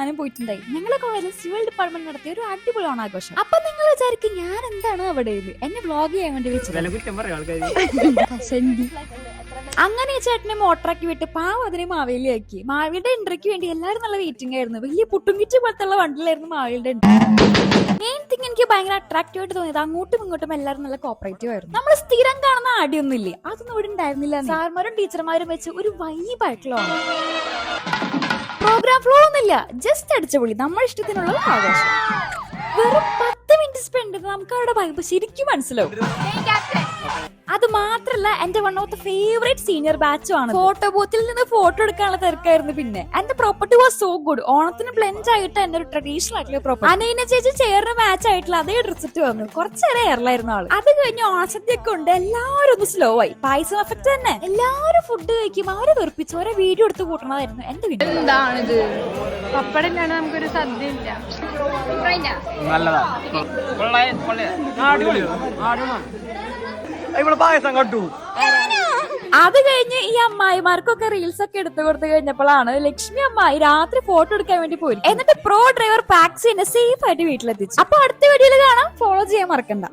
ഞാനും പോയിട്ടുണ്ടായി. ഞങ്ങളെ കോളേജിൽ സിവിൽ ഡിപ്പാർട്ട്മെന്റ് നടത്തിയ ഒരു അടിപൊളി ഓണാഘോഷം. അപ്പൊ നിങ്ങൾ വിചാരിക്കും ഞാൻ എന്താണ് അവിടെ എന്നെ വ്ളോഗ് ചെയ്യാൻ വേണ്ടി വെച്ചത്. അങ്ങനെ ചേട്ടനെ മോട്ടറാക്കി വിട്ട് പാവം അതിനെ മാവേലിയാക്കി. മാവേലിയുടെ എൻട്രിക്ക് വേണ്ടി എല്ലാവരും നല്ല വെയിറ്റിംഗ് ആയിരുന്നു. വലിയ പുട്ടുംകിറ്റ് പോലത്തുള്ള വണ്ടിലായിരുന്നു മാവേലിയുടെ എൻട്രി. മെയിൻ തിങ് എനിക്ക് ഭയങ്കര അട്രാക്റ്റീവ് ആയിട്ട് തോന്നിയത് അങ്ങോട്ടും ഇങ്ങോട്ടും എല്ലാവരും നല്ല കോപ്പറേറ്റീവ് ആയിരുന്നു. നമ്മൾ സ്ഥിരം കാണുന്ന ആടിയൊന്നും ഇല്ലേ, അതൊന്നും ഇവിടെ ഉണ്ടായിരുന്നില്ല. സാർമാരും ടീച്ചർമാരും വെച്ച് ഒരു വൈബായിട്ടുള്ള പ്രോഗ്രാം ഫ്ലോ ഒന്നുമില്ല, ജസ്റ്റ് അടിച്ചുപൊളി നമ്മുടെ ഇഷ്ടത്തിനുള്ള ആഘോഷം. വെറും 10 മിനിറ്റ് സ്പെൻഡ് ചെയ്ത് നമുക്ക് അവിടെ വൈബ് ശരിക്കും മനസ്സിലാവും. അത് മാത്രല്ല എന്റെ one of the favourite senior ബാച്ചും ആണ്. ഫോട്ടോ ബൂത്തിൽ നിന്ന് ഫോട്ടോ എടുക്കാനുള്ള തിരക്കായിരുന്നു. പിന്നെ എന്റെ പ്രോപ്പർട്ടി വാസ് സോ ഗുഡ്. ഓണത്തിന് ബ്ലെൻഡ് ആയിട്ട് എന്റെ ഒരു ട്രഡീഷണൽ ആയിട്ടുള്ള പ്രോപ്പർട്ടി. അനീന ചേച്ചി ചെയറിന് മാച്ച് ആയിട്ടുള്ള അതേ ഡ്രസ് ഇട്ട് വന്നു. കുറച്ചേറെ എയർലായിരുന്നു ആള്. അത് കഴിഞ്ഞ് ഓണസദ്യയൊക്കെ ഉണ്ട്. എല്ലാവരും ഒന്ന് സ്ലോ ആയി. പായസം എഫക്ട് തന്നെ. എല്ലാവരും ഫുഡ് കഴിക്കും. അവരെ വെറുപ്പിച്ച് ഓരോ വീഡിയോ എടുത്ത് കൂട്ടണതായിരുന്നു എന്റെ വീഡിയോ. എന്താണിത്? പപ്പടില്ലാണ്ട് നമുക്കൊരു സദ്യ ഇല്ല. അത് കഴിഞ്ഞ് ഈ അമ്മായിമാർക്കൊക്കെ റീൽസ് ഒക്കെ എടുത്തു കൊടുത്തു കഴിഞ്ഞപ്പോഴാണ് ലക്ഷ്മി അമ്മായി രാത്രി ഫോട്ടോ എടുക്കാൻ വേണ്ടി പോയി. എന്നിട്ട് പ്രോ ഡ്രൈവർ പാക്സിനെ സേഫ് ആയിട്ട് വീട്ടിലെത്തിച്ചു. അപ്പൊ അടുത്ത വീഡിയോയിൽ കാണാം. ഫോളോ ചെയ്യാൻ മറക്കണ്ട.